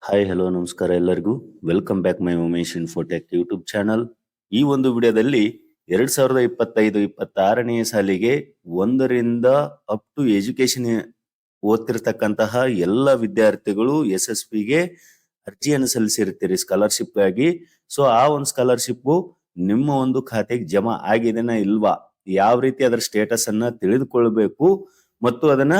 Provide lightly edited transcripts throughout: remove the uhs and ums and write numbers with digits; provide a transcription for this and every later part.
Hi hello ನಮಸ್ಕಾರ ಎಲ್ಲರಿಗೂ. Welcome back my Umesh Infotech YouTube channel. ಈ ಒಂದು ವಿಡಿಯೋದಲ್ಲಿ 2025-26ನೇ ಸಾಲಿಗೆ 1ರಿಂದ ಅಪ್ ಟು ಎಜುಕೇಶನ್ ಓದ್ತಿರ್ತಕ್ಕಂತಹ ಎಲ್ಲ ವಿದ್ಯಾರ್ಥಿಗಳು SSPಗೆ ಅರ್ಜಿಯನ್ನು ಸಲ್ಲಿಸಿರ್ತೀರಿ ಸ್ಕಾಲರ್ಶಿಪ್ ಆಗಿ. ಸೊ ಆ ಒಂದು ಸ್ಕಾಲರ್ಶಿಪ್ ನಿಮ್ಮ ಒಂದು ಖಾತೆಗೆ ಜಮಾ ಆಗಿದೆನಾ ಇಲ್ವಾ, ಯಾವ ರೀತಿ ಅದರ ಸ್ಟೇಟಸ್ ಅನ್ನ ತಿಳಿದುಕೊಳ್ಬೇಕು ಮತ್ತು ಅದನ್ನ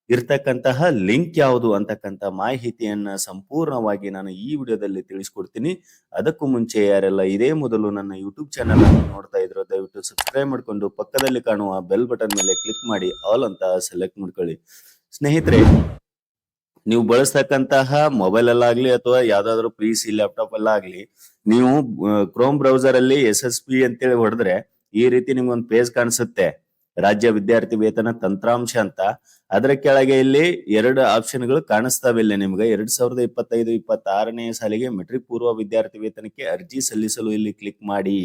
ಇರ್ತಕ್ಕಂತಹ ಲಿಂಕ್ ಯಾವುದು ಅಂತಕ್ಕಂತ ಮಾಹಿತಿಯನ್ನ ಸಂಪೂರ್ಣವಾಗಿ ನಾನು ಈ ವಿಡಿಯೋದಲ್ಲಿ ತಿಳಿಸ್ಕೊಡ್ತೀನಿ. ಅದಕ್ಕೂ ಮುಂಚೆ ಯಾರೆಲ್ಲ ಇದೇ ಮೊದಲು ನನ್ನ ಯೂಟ್ಯೂಬ್ ಚಾನೆಲ್ ಅನ್ನು ನೋಡ್ತಾ ಇದ್ರು ದಯವಿಟ್ಟು ಸಬ್ಸ್ಕ್ರೈಬ್ ಮಾಡ್ಕೊಂಡು ಪಕ್ಕದಲ್ಲಿ ಕಾಣುವ ಬೆಲ್ ಬಟನ್ ಮೇಲೆ ಕ್ಲಿಕ್ ಮಾಡಿ ಆಲ್ ಅಂತ ಸೆಲೆಕ್ಟ್ ಮಾಡ್ಕೊಳ್ಳಿ. ಸ್ನೇಹಿತರೆ, ನೀವು ಬಳಸ್ತಕ್ಕಂತಹ ಮೊಬೈಲ್ ಅಲ್ಲಾಗ್ಲಿ ಅಥವಾ ಯಾವ್ದಾದ್ರು PC ಲ್ಯಾಪ್ಟಾಪ್ ಅಲ್ಲಾಗ್ಲಿ ನೀವು ಕ್ರೋಮ್ ಬ್ರೌಸರ್ ಅಲ್ಲಿ SSP ಅಂತೇಳಿ ಹೊಡೆದ್ರೆ ಈ ರೀತಿ ನಿಮ್ಗೊಂದು ಪೇಜ್ ಕಾಣಿಸುತ್ತೆ, ರಾಜ್ಯ ವಿದ್ಯಾರ್ಥಿ ವೇತನ ತಂತ್ರಾಂಶ ಅಂತ. ಅದರ ಕೆಳಗೆ ಇಲ್ಲಿ 2 ಆಪ್ಷನ್ಗಳು ಕಾಣಿಸ್ತಾವೆ. ಇಲ್ಲಿ ನಿಮ್ಗೆ 2025-26ನೇ ಸಾಲಿಗೆ ಮೆಟ್ರಿಕ್ ಪೂರ್ವ ವಿದ್ಯಾರ್ಥಿ ವೇತನಕ್ಕೆ ಅರ್ಜಿ ಸಲ್ಲಿಸಲು ಇಲ್ಲಿ ಕ್ಲಿಕ್ ಮಾಡಿ.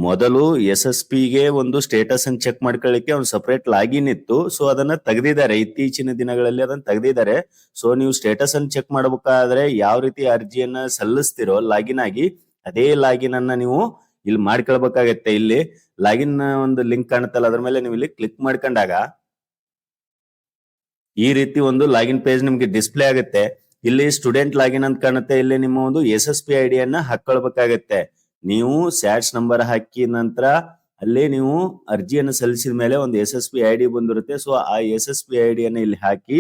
ಮೊದಲು SSPಗೆ ಒಂದು ಸ್ಟೇಟಸ್ ಅನ್ನು ಚೆಕ್ ಮಾಡ್ಕೊಳ್ಳಿಕ್ಕೆ ಒಂದು ಸಪರೇಟ್ ಲಾಗಿನ್ ಇತ್ತು. ಸೊ ಅದನ್ನ ತೆಗೆದಿದ್ದಾರೆ, ಇತ್ತೀಚಿನ ದಿನಗಳಲ್ಲಿ ಅದನ್ನ ತೆಗೆದಿದ್ದಾರೆ. ಸೊ ನೀವು ಸ್ಟೇಟಸ್ ಅನ್ನು ಚೆಕ್ ಮಾಡ್ಬೇಕಾದ್ರೆ ಯಾವ ರೀತಿ ಅರ್ಜಿಯನ್ನ ಸಲ್ಲಿಸ್ತಿರೋ ಲಾಗಿನ್ ಆಗಿ ಅದೇ ಲಾಗಿನ್ ಅನ್ನ ನೀವು ಇಲ್ಲಿ ಮಾಡ್ಕೊಳ್ಬೇಕಾಗತ್ತೆ. ಇಲ್ಲಿ ಲಾಗಿನ್ ಒಂದು ಲಿಂಕ್ ಕಾಣುತ್ತಲ್ಲ, ಅದ್ರ ಮೇಲೆ ನೀವು ಇಲ್ಲಿ ಕ್ಲಿಕ್ ಮಾಡ್ಕೊಂಡಾಗ ಈ ರೀತಿ ಒಂದು ಲಾಗಿನ್ ಪೇಜ್ ನಿಮ್ಗೆ ಡಿಸ್ಪ್ಲೇ ಆಗುತ್ತೆ. ಇಲ್ಲಿ ಸ್ಟೂಡೆಂಟ್ ಲಾಗಿನ್ ಅಂತ ಕಾಣುತ್ತೆ. ಇಲ್ಲಿ ನಿಮ್ಮ ಒಂದು SSP ID ಯನ್ನ ಹಾಕೊಳ್ಬೇಕಾಗತ್ತೆ. ನೀವು ಸ್ಯಾಟ್ಸ್ ನಂಬರ್ ಹಾಕಿ ನಂತರ ಅಲ್ಲಿ ನೀವು ಅರ್ಜಿಯನ್ನು ಸಲ್ಲಿಸಿದ ಮೇಲೆ ಒಂದು SSP ID ಬಂದಿರುತ್ತೆ. ಸೊ ಆ SSP ID ಯನ್ನ ಇಲ್ಲಿ ಹಾಕಿ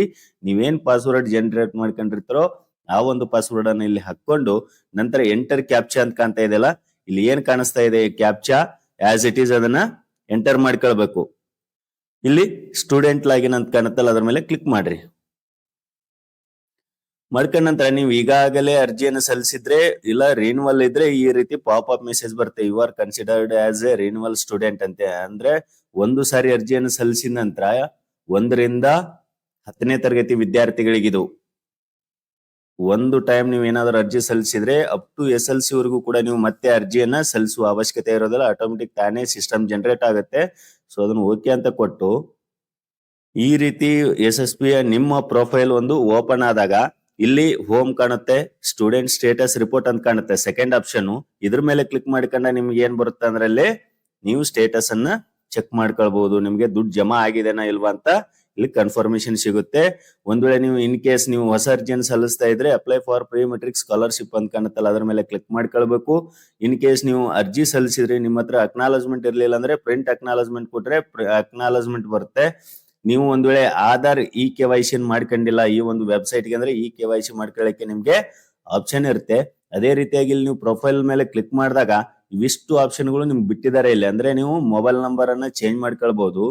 ನೀವೇನ್ ಪಾಸ್ವರ್ಡ್ ಜನರೇಟ್ ಮಾಡ್ಕೊಂಡಿರ್ತಾರೋ ಆ ಒಂದು ಪಾಸ್ವರ್ಡ್ ಅನ್ನ ಇಲ್ಲಿ ಹಾಕೊಂಡು ನಂತರ ಎಂಟರ್ ಕ್ಯಾಪ್ಚಾ ಅಂತ ಕಾಣ್ತಾ ಇದೆಯಲ್ಲ, ಇಲ್ಲಿ ಏನ್ ಕಾಣಿಸ್ತಾ ಇದೆ ಕ್ಯಾಪ್ಚಾ ಆಸ್ ಇಟ್ ಈಸ್ ಅದನ್ನ ಎಂಟರ್ ಮಾಡ್ಕೊಳ್ಬೇಕು. ಇಲ್ಲಿ ಸ್ಟೂಡೆಂಟ್ ಲಾಗಿನ್ ಅಂತ ಕಾಣುತ್ತಲ್ಲ ಅದ್ರ ಮೇಲೆ ಕ್ಲಿಕ್ ಮಾಡ್ರಿ. ಮಾಡ್ಕೊಂಡ ನಂತರ ನೀವು ಈಗಾಗಲೇ ಅರ್ಜಿಯನ್ನು ಸಲ್ಲಿಸಿದ್ರೆ ಇಲ್ಲ ರಿನ್ಯೂವಲ್ ಇದ್ರೆ ಈ ರೀತಿ ಪಾಪ್ ಅಪ್ ಮೆಸೇಜ್ ಬರುತ್ತೆ, you are considered as a renewal student ಅಂತೆ. ಅಂದ್ರೆ ಒಂದು ಸಾರಿ ಅರ್ಜಿಯನ್ನು ಸಲ್ಲಿಸಿದ ನಂತರ 1ರಿಂದ 10ನೇ ತರಗತಿ ವಿದ್ಯಾರ್ಥಿಗಳಿಗಿದು ಒಂದು ಟೈಮ್ ನೀವು ಏನಾದ್ರು ಅರ್ಜಿ ಸಲ್ಲಿಸಿದ್ರೆ ಅಪ್ ಟು SLC ವರೆಗೂ ಕೂಡ ನೀವು ಮತ್ತೆ ಅರ್ಜಿಯನ್ನ ಸಲ್ಲಿಸುವ ಅವಶ್ಯಕತೆ ಇರೋದಿಲ್ಲ. ಆಟೋಮೆಟಿಕ್ ತಾನೇ ಸಿಸ್ಟಮ್ ಜನರೇಟ್ ಆಗುತ್ತೆ. ಸೊ ಅದನ್ನು ಓಕೆ ಅಂತ ಕೊಟ್ಟು ಈ ರೀತಿ SSP ನಿಮ್ಮ ಪ್ರೊಫೈಲ್ ಒಂದು ಓಪನ್ ಆದಾಗ ಇಲ್ಲಿ ಹೋಮ್ ಕಾಣುತ್ತೆ, ಸ್ಟೂಡೆಂಟ್ ಸ್ಟೇಟಸ್ ರಿಪೋರ್ಟ್ ಅಂತ ಕಾಣುತ್ತೆ ಸೆಕೆಂಡ್ ಆಪ್ಷನ್. ಇದ್ರ ಮೇಲೆ ಕ್ಲಿಕ್ ಮಾಡ್ಕೊಂಡ ನಿಮ್ಗೆ ಏನ್ ಬರುತ್ತೆ ಅಂದ್ರೆ ಅಲ್ಲಿ ನೀವು ಸ್ಟೇಟಸ್ ಅನ್ನ ಚೆಕ್ ಮಾಡ್ಕೊಳ್ಬಹುದು, ನಿಮ್ಗೆ ದುಡ್ಡು ಜಮಾ ಆಗಿದೆನಾ ಇಲ್ವಾ ಅಂತ ಇಲ್ಲಿ ಕನ್ಫರ್ಮೇಶನ್ ಸಿಗುತ್ತೆ. ಒಂದ್ ವೇಳೆ ನೀವು ಇನ್ ಕೇಸ್ ನೀವು ಹೊಸ ಅರ್ಜಿಯನ್ನು ಸಲ್ಲಿಸ್ತಾ ಇದ್ರೆ apply for pre matric scholarship ಅಂತ ಕಾಣುತ್ತಲ್ಲ ಅದ್ರ ಮೇಲೆ ಕ್ಲಿಕ್ ಮಾಡ್ಕೊಳ್ಬೇಕು. ಇನ್ ಕೇಸ್ ನೀವು ಅರ್ಜಿ ಸಲ್ಲಿಸಿದ್ರೆ ನಿಮ್ಮ ಹತ್ರ ಅಕ್ನಾಲಜ್ಮೆಂಟ್ ಇರ್ಲಿಲ್ಲ ಅಂದ್ರೆ ಪ್ರಿಂಟ್ ಅಕ್ನಾಲಜ್ಮೆಂಟ್ ಕೊಟ್ರೆ ಅಕ್ನಾಲಜ್ಮೆಂಟ್ ಬರುತ್ತೆ. ನೀವು ಒಂದ್ ವೇಳೆ ಆಧಾರ್ KYC ಮಾಡ್ಕೊಂಡಿಲ್ಲ ಈ ಒಂದು ವೆಬ್ಸೈಟ್ಗೆ ಅಂದ್ರೆ KYC ಮಾಡ್ಕೊಳ್ಳಕ್ಕೆ ನಿಮ್ಗೆ ಆಪ್ಷನ್ ಇರುತ್ತೆ. ಅದೇ ರೀತಿಯಾಗಿ ಇಲ್ಲಿ ನೀವು ಪ್ರೊಫೈಲ್ ಮೇಲೆ ಕ್ಲಿಕ್ ಮಾಡಿದಾಗ ಇವಿಷ್ಟು ಆಪ್ಷನ್ಗಳು ನಿಮ್ಗೆ ಬಿಟ್ಟಿದ್ದಾರೆ ಇಲ್ಲಿ. ಅಂದ್ರೆ ನೀವು ಮೊಬೈಲ್ ನಂಬರ್ ಅನ್ನ ಚೇಂಜ್ ಮಾಡ್ಕೊಳ್ಬಹುದು,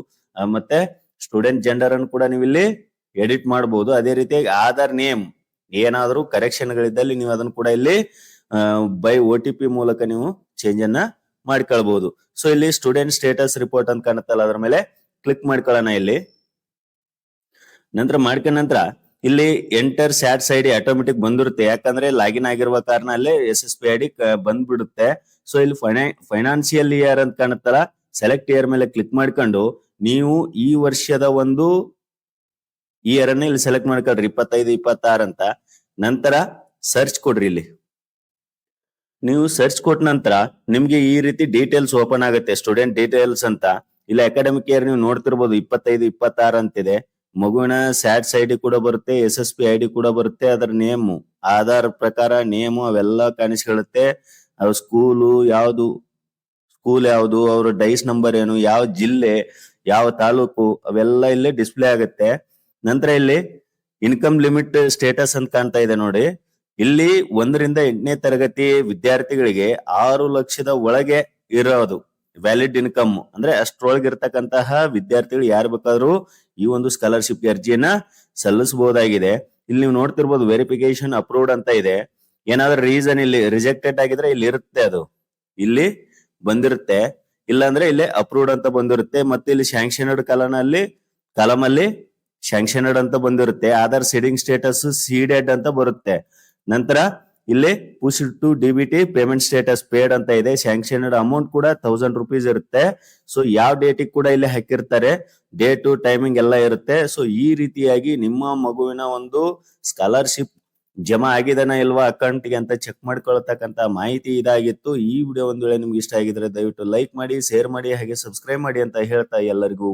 ಮತ್ತೆ ಸ್ಟೂಡೆಂಟ್ ಜೆಂಡರ್ ಅನ್ನು ಕೂಡ ನೀವು ಇಲ್ಲಿ ಎಡಿಟ್ ಮಾಡಬಹುದು. ಅದೇ ರೀತಿಯಾಗಿ ಆಧಾರ್ ನೇಮ್ ಏನಾದ್ರೂ ಕರೆಕ್ಷನ್ ಗಳಿದ್ದಲ್ಲಿ ನೀವು ಅದನ್ನು ಕೂಡ ಇಲ್ಲಿ ಬೈ OTP ಮೂಲಕ ನೀವು ಚೇಂಜ್ ಅನ್ನ ಮಾಡ್ಕೊಳ್ಬಹುದು. ಸೊ ಇಲ್ಲಿ ಸ್ಟೂಡೆಂಟ್ ಸ್ಟೇಟಸ್ ರಿಪೋರ್ಟ್ ಅಂತ ಕಾಣುತ್ತಲ್ಲ ಅದ್ರ ಮೇಲೆ ಕ್ಲಿಕ್ ಮಾಡ್ಕೊಳ್ಳೋಣ. ಇಲ್ಲಿ ನಂತರ ಮಾಡ್ಕೊಂಡ ನಂತರ ಇಲ್ಲಿ ಎಂಟರ್ ಸ್ಯಾಟ್ಸ್ ID ಆಟೋಮೆಟಿಕ್ ಬಂದಿರುತ್ತೆ, ಯಾಕಂದ್ರೆ ಲಾಗಿನ್ ಆಗಿರುವ ಕಾರಣ ಅಲ್ಲೇ SSP ID ಬಂದ್ಬಿಡುತ್ತೆ. ಸೊ ಇಲ್ಲಿ ಫೈನಾನ್ಸಿಯಲ್ ಇಯರ್ ಅಂತ ಕಾಣುತ್ತಲ್ಲ ಸೆಲೆಕ್ಟ್ ಇಯರ್ ಮೇಲೆ ಕ್ಲಿಕ್ ಮಾಡ್ಕೊಂಡು ನೀವು ಈ ವರ್ಷದ ಒಂದು ಇಯರ್ ಅನ್ನ ಇಲ್ಲಿ ಸೆಲೆಕ್ಟ್ ಮಾಡ್ಕೊಳ್ರಿ 25-26 ಅಂತ. ನಂತರ ಸರ್ಚ್ ಕೊಡ್ರಿ. ಇಲ್ಲಿ ನೀವು ಸರ್ಚ್ ಕೊಟ್ಟ ನಂತರ ನಿಮ್ಗೆ ಈ ರೀತಿ ಡೀಟೇಲ್ಸ್ ಓಪನ್ ಆಗುತ್ತೆ, ಸ್ಟೂಡೆಂಟ್ ಡೀಟೇಲ್ಸ್ ಅಂತ. ಇಲ್ಲಿ ಅಕಾಡೆಮಿಕ್ ಇಯರ್ ನೀವು ನೋಡ್ತಿರ್ಬೋದು 25-26 ಅಂತಿದೆ. ಮಗುವಿನ ಸ್ಯಾಟ್ಸ್ ID ಕೂಡ ಬರುತ್ತೆ, SSP ID ಕೂಡ ಬರುತ್ತೆ, ಅದರ ನೇಮು ಆಧಾರ್ ಪ್ರಕಾರ ನೇಮು ಅವೆಲ್ಲ ಕಾಣಿಸ್ಕೊಳ್ಳುತ್ತೆ. ಅವ್ರ ಸ್ಕೂಲ್ ಯಾವುದು, ಅವ್ರ ಡೈಸ್ ನಂಬರ್ ಏನು, ಯಾವ ಜಿಲ್ಲೆ, ಯಾವ ತಾಲೂಕು ಅವೆಲ್ಲ ಇಲ್ಲಿ ಡಿಸ್ಪ್ಲೇ ಆಗುತ್ತೆ. ನಂತರ ಇಲ್ಲಿ ಇನ್ಕಮ್ ಲಿಮಿಟ್ ಸ್ಟೇಟಸ್ ಅಂತ ಕಾಣ್ತಾ ಇದೆ ನೋಡಿ. ಇಲ್ಲಿ 1ರಿಂದ 8ನೇ ತರಗತಿ ವಿದ್ಯಾರ್ಥಿಗಳಿಗೆ 6 ಲಕ್ಷದ ಒಳಗೆ ಇರೋದು ವ್ಯಾಲಿಡ್ ಇನ್ಕಮ್, ಅಂದ್ರೆ ಅಷ್ಟ್ರೊಳಗೆ ಇರ್ತಕ್ಕಂತಹ ವಿದ್ಯಾರ್ಥಿಗಳು ಯಾರು ಬೇಕಾದ್ರೂ ಈ ಒಂದು ಸ್ಕಾಲರ್ಶಿಪ್ ಅರ್ಜಿಯನ್ನ ಸಲ್ಲಿಸಬಹುದಾಗಿದೆ. ಇಲ್ಲಿ ನೀವು ನೋಡ್ತಿರ್ಬೋದು ವೆರಿಫಿಕೇಶನ್ ಅಪ್ರೂವ್ಡ್ ಅಂತ ಇದೆ. ಏನಾದ್ರೂ ರೀಸನ್ ಇಲ್ಲಿ ರಿಜೆಕ್ಟೆಡ್ ಆಗಿದ್ರೆ ಇಲ್ಲಿ ಇರುತ್ತೆ, ಅದು ಇಲ್ಲಿ ಬಂದಿರುತ್ತೆ. ಇಲ್ಲಾಂದ್ರೆ ಇಲ್ಲಿ ಅಪ್ರೂವ್ಡ್ ಅಂತ ಬಂದಿರುತ್ತೆ. ಮತ್ತೆ ಇಲ್ಲಿ ಸ್ಯಾಂಕ್ಷನ್ಡ್ ಕಾಲಮ್ ಅಲ್ಲಿ ಸ್ಯಾಂಕ್ಷನ್ಡ್ ಅಂತ ಬಂದಿರುತ್ತೆ. ಆಧಾರ್ ಸೀಡಿಂಗ್ ಸ್ಟೇಟಸ್ ಸೀಡೆಡ್ ಅಂತ ಬರುತ್ತೆ. ನಂತರ ಇಲ್ಲಿ push to DBT payment status paid ಅಂತ ಇದೆ. ಸ್ಯಾಂಕ್ಷನ್ಡ್ ಅಮೌಂಟ್ ಕೂಡ 1000 ರೂಪೀಸ್ ಇರುತ್ತೆ. ಸೊ ಯಾವ ಡೇಟಿಗೆ ಕೂಡ ಇಲ್ಲಿ ಹಾಕಿರ್ತಾರೆ, ಡೇಟು ಟೈಮಿಂಗ್ ಎಲ್ಲ ಇರುತ್ತೆ. ಸೊ ಈ ರೀತಿಯಾಗಿ ನಿಮ್ಮ ಮಗುವಿನ ಒಂದು ಸ್ಕಾಲರ್ಶಿಪ್ ಜಮಾ ಆಗಿದನ ಇಲ್ವಾ ಅಕೌಂಟ್ಗೆ ಅಂತ ಚೆಕ್ ಮಾಡ್ಕೊಳ್ತಕ್ಕಂತ ಮಾಹಿತಿ ಇದಾಗಿತ್ತು. ಈ ವಿಡಿಯೋ ಒಂದ್ ವೇಳೆ ನಿಮ್ಗೆ ಇಷ್ಟ ಆಗಿದ್ರೆ ದಯವಿಟ್ಟು ಲೈಕ್ ಮಾಡಿ, ಶೇರ್ ಮಾಡಿ, ಹಾಗೆ ಸಬ್ಸ್ಕ್ರೈಬ್ ಮಾಡಿ ಅಂತ ಹೇಳ್ತಾ ಎಲ್ಲರಿಗೂ